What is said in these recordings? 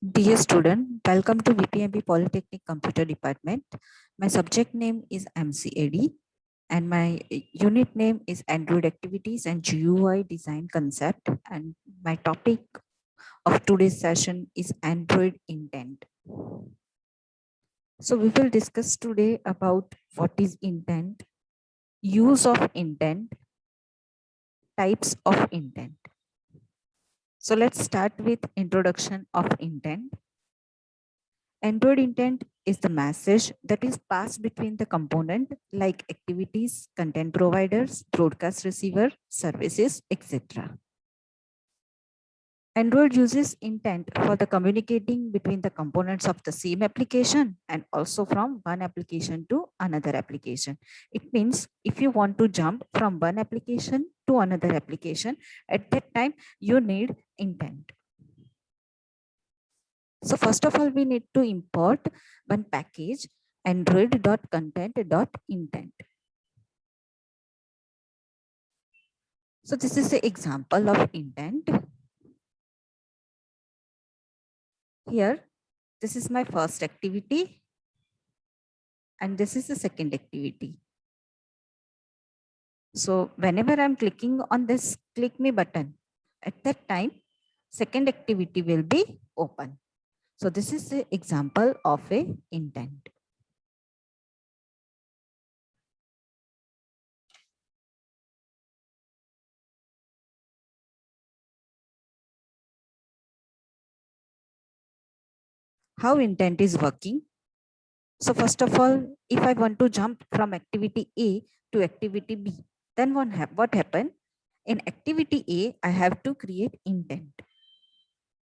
Dear student, welcome to VPMB Polytechnic Computer Department. My subject name is MCAD and my unit name is Android Activities and GUI Design Concept, and my topic of today's session is Android Intent. So we will discuss today about what is intent, use of intent, types of intent. So let's start with introduction of intent. Android intent is the message that is passed between the component like activities, content providers, broadcast receiver, services, etc. Android uses intent for the communicating between the components of the same application and also from one application to another application. It means if you want to jump from one application to another application, at that time you need intent. So first of all, we need to import one package android.content.intent. So this is the example of intent. Here, this is my first activity and this is the second activity. So whenever I'm clicking on this click me button, at that time, second activity will be open. So this is the example of a intent. How intent is working? So first of all, if I want to jump from activity A to activity B, then what happened? In activity A, I have to create intent.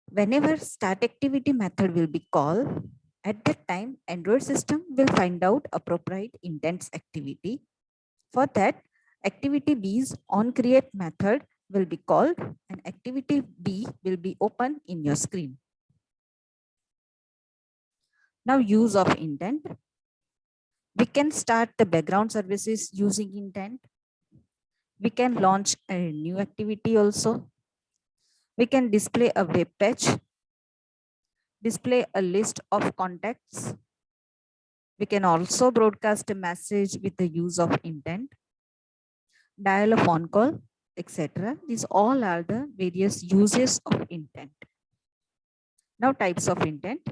Whenever start activity method will be called, at that time, Android system will find out appropriate intents activity. For that, activity B's on create method will be called and activity B will be open in your screen. Now use of intent. We can start the background services using intent. We can launch a new activity also. We can display a web page, display a list of contacts. We can also broadcast a message with the use of intent, dial a phone call, etc. These all are the various uses of intent. Now types of intent.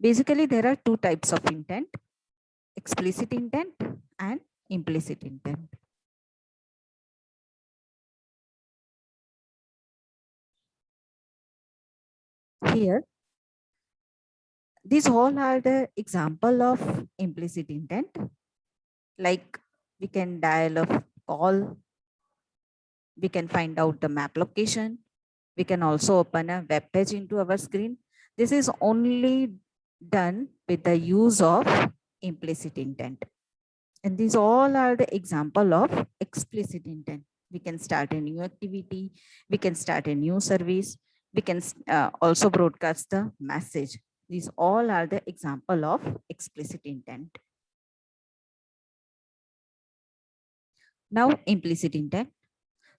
Basically, there are two types of intent, explicit intent and implicit intent. Here, these all are the example of implicit intent. Like we can dial a call, we can find out the map location, we can also open a web page into our screen. This is only done with the use of implicit intent. And these all are the example of explicit intent. We can start a new activity, we can start a new service, we can also broadcast the message. These all are the example of explicit intent. Now implicit intent.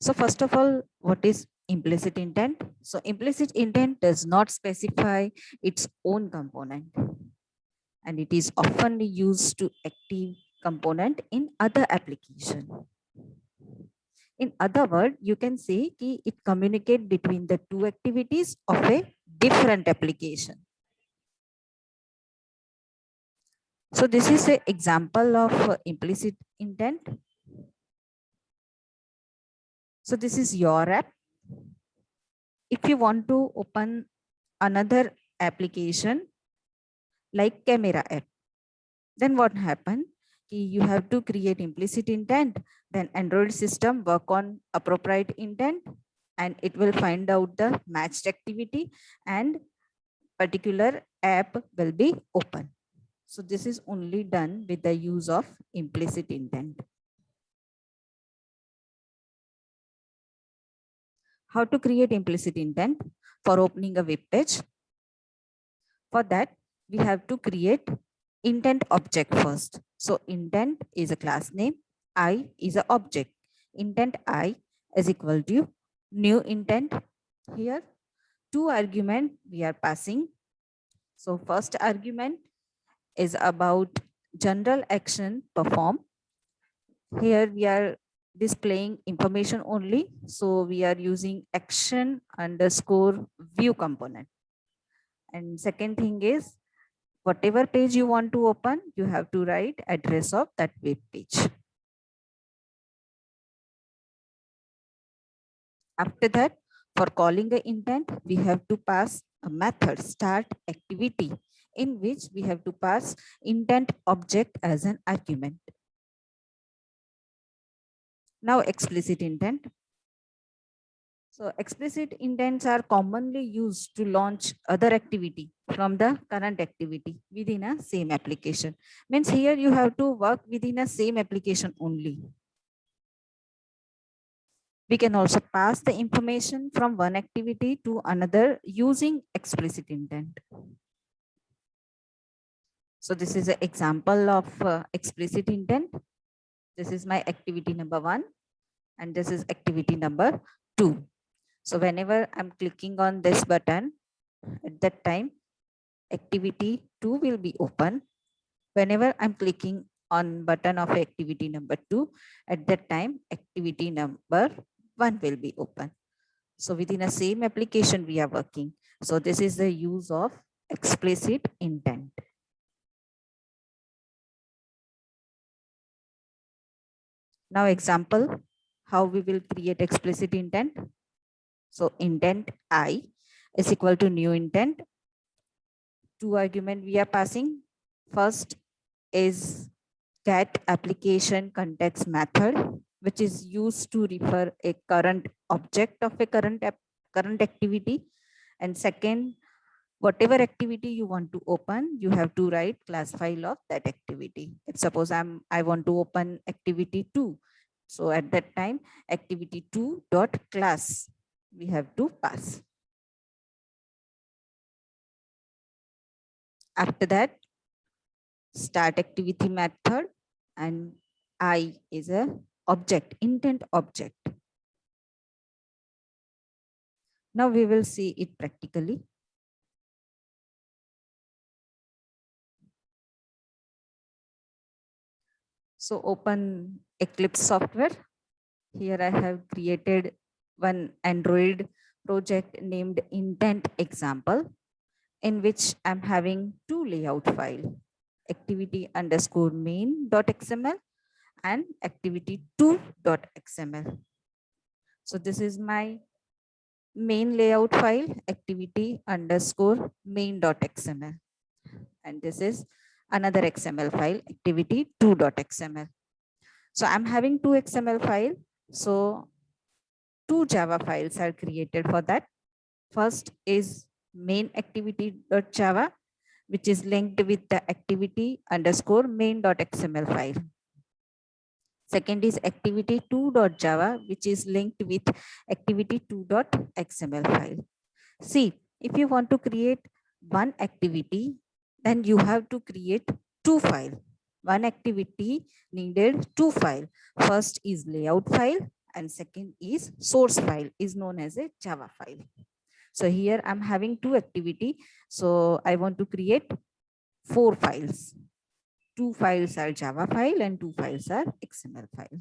So first of all, what is implicit intent? So implicit intent does not specify its own component and it is often used to active component in other application. In other words, you can say that it communicates between the two activities of a different application. So this is an example of implicit intent. So this is your app. If you want to open another application like camera app, then what happened? You have to create implicit intent, then Android system work on appropriate intent and it will find out the matched activity and particular app will be open. So this is only done with the use of implicit intent. How to create implicit intent for opening a web page? For that, we have to create intent object first. So intent is a class name, I is an object. Intent I is equal to new intent. Here, two arguments we are passing. So first argument is about general action perform. Here we are displaying information only. So we are using action underscore view component. And second thing is whatever page you want to open, you have to write address of that web page. After that, for calling the intent, we have to pass a method start activity in which we have to pass intent object as an argument. Now explicit intent. So explicit intents are commonly used to launch other activity from the current activity within a same application. Means here you have to work within a same application only. We can also pass the information from one activity to another using explicit intent. So this is an example of explicit intent. This is my activity number 1 and this is activity number 2. So whenever I'm clicking on this button, at that time, activity 2 will be open. Whenever I'm clicking on button of activity number 2, at that time, activity number 1 will be open. So within a same application we are working. So this is the use of explicit intent. Now example, how we will create explicit intent. So intent I is equal to new intent. Two argument we are passing. First is get application context method, which is used to refer a current object of a current activity. And second, whatever activity you want to open, you have to write class file of that activity. If suppose I want to open activity 2. So at that time, activity 2 dot class we have to pass. After that, start activity method and I is a object, intent object. Now we will see it practically. So open Eclipse software. Here I have created one Android project named intent example, in which I'm having two layout file, activity underscore main.xml and activity2.xml. So this is my main layout file, activity underscore main.xml. And this is another XML file, activity2.xml. So I'm having two XML file. So two Java files are created for that. First is main activity.java, which is linked with the activity underscore main.xml file. Second is activity2.java, which is linked with activity2.xml file. See, if you want to create one activity, then you have to create two files. One activity needed two files. First is layout file and second is source file, is known as a Java file. So here I'm having two activity. So I want to create four files. Two files are Java file and two files are XML file.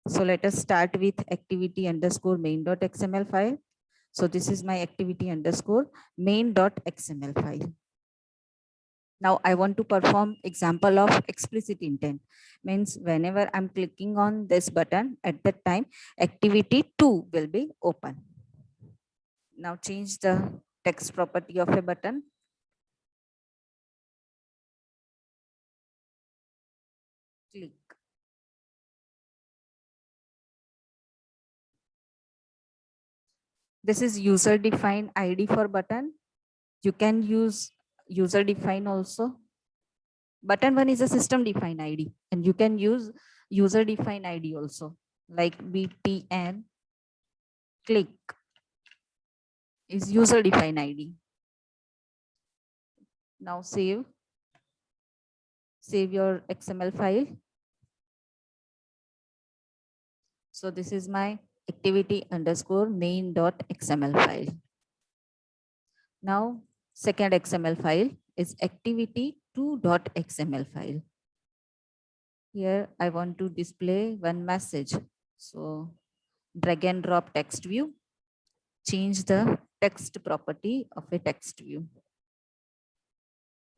So let us start with activity underscore main.xml file. So this is my activity underscore main.xml file. Now I want to perform example of explicit intent. Means whenever I'm clicking on this button, at that time activity 2 will be open. Now change the text property of a button. Click. This is user defined ID for button. You can use user defined also. Button 1 is a system defined ID and you can use user defined ID also, like btn click is user defined ID. Now save your XML file. So this is my activity underscore main.xml file. Now, second XML file is activity2.xml file. Here I want to display one message. So drag and drop text view, change the text property of a text view.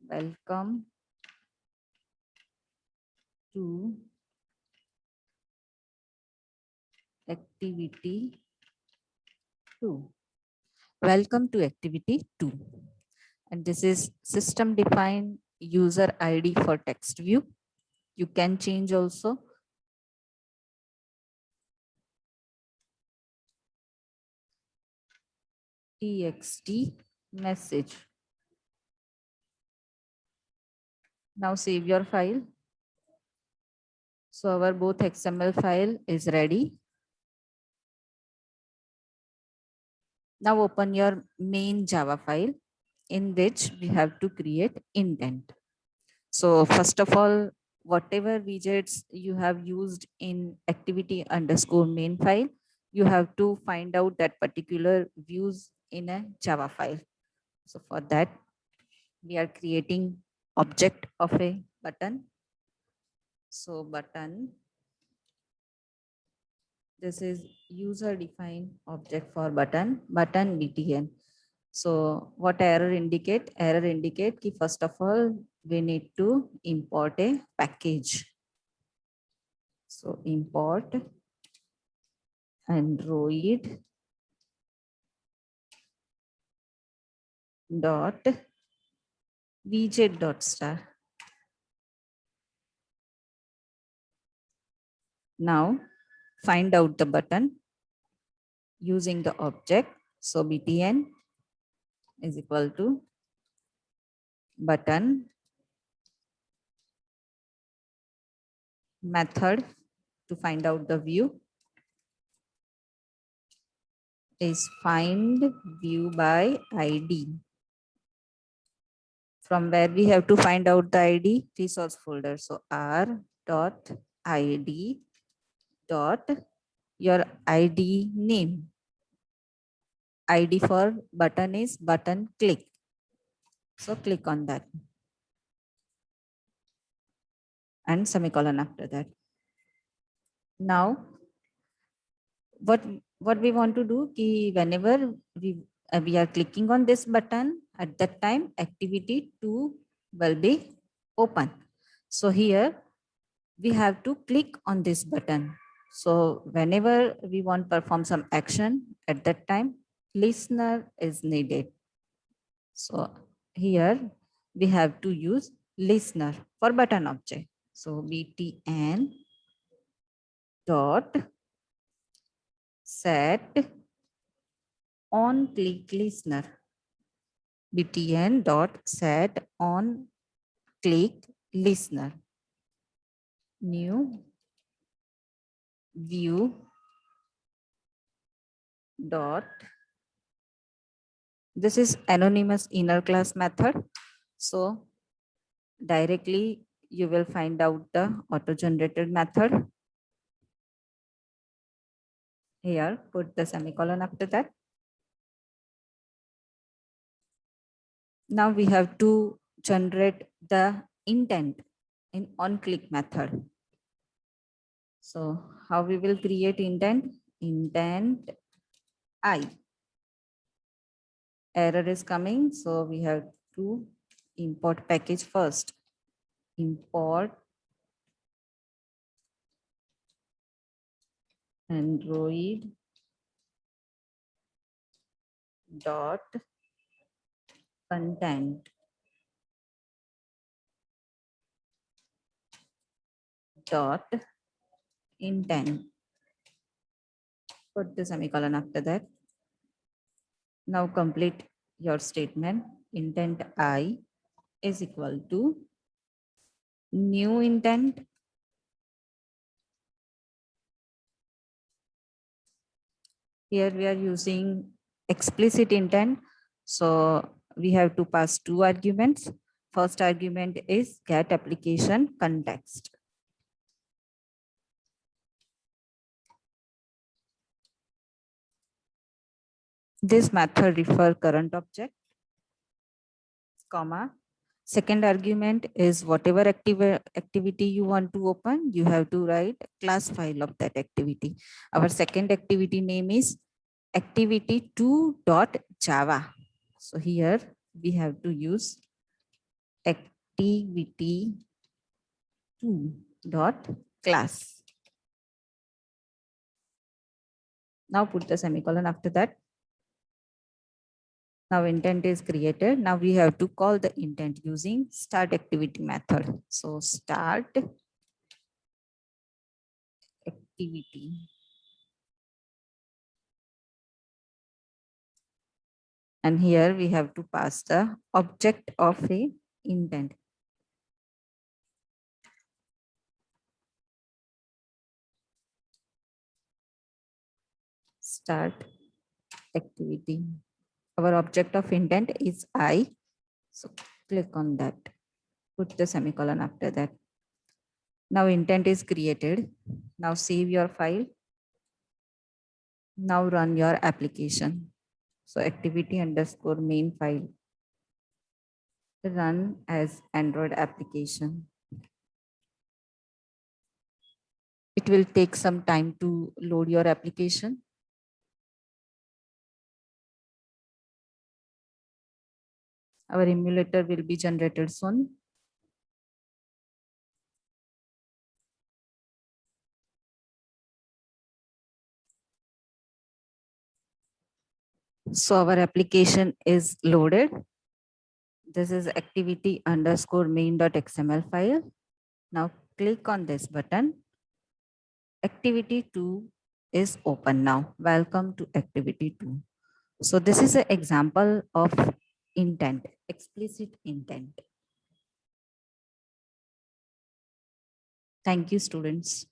Welcome to activity 2. Welcome to activity 2. And this is system defined user ID for text view. You can change also. TXT message. Now save your file. So our both XML file is ready. Now open your main Java file in which we have to create indent. So first of all, whatever widgets you have used in activity underscore main file, you have to find out that particular views in a Java file. So for that, we are creating object of a button. So button, this is user defined object for button btn. So what error indicate? Error indicate ki first of all, we need to import a package. So import Android dot widget dot star. Now find out the button using the object. So btn is equal to button method to find out the view is find view by ID. From where we have to find out the ID, resource folder. So r dot ID dot your ID name. ID for button is button click. So click on that and semicolon after that. Now what we want to do ki whenever we are clicking on this button, at that time activity 2 will be open. So here we have to click on this button. So whenever we want to perform some action, at that time listener is needed. So here we have to use listener for button object. So btn dot set on click listener. btn dot set on click listener. New view dot, this is anonymous inner class method. So directly you will find out the auto generated method. Here put the semicolon after that. Now we have to generate the intent in on click method. So how we will create intent? Intent I. Error is coming, so we have to import package first. Import Android dot content dot intent. Put the semicolon after that. Now complete your statement. Intent I is equal to new intent. Here we are using explicit intent. So we have to pass two arguments. First argument is get application context. This method refer current object. comma. Second argument is whatever activity you want to open, you have to write class file of that activity. Our second activity name is activity2.java. So here we have to use activity2.class. Now put the semicolon after that. Now intent is created. Now we have to call the intent using start activity method. So start activity. And here we have to pass the object of a intent. Start activity. Our object of intent is I. So click on that. Put the semicolon after that. Now intent is created. Now save your file. Now run your application. So activity underscore main file. Run as Android application. It will take some time to load your application. Our emulator will be generated soon. So our application is loaded. This is activity underscore main.xml file. Now click on this button. Activity 2 is open now. Welcome to activity 2. So this is an example of intent, explicit intent. Thank you, students.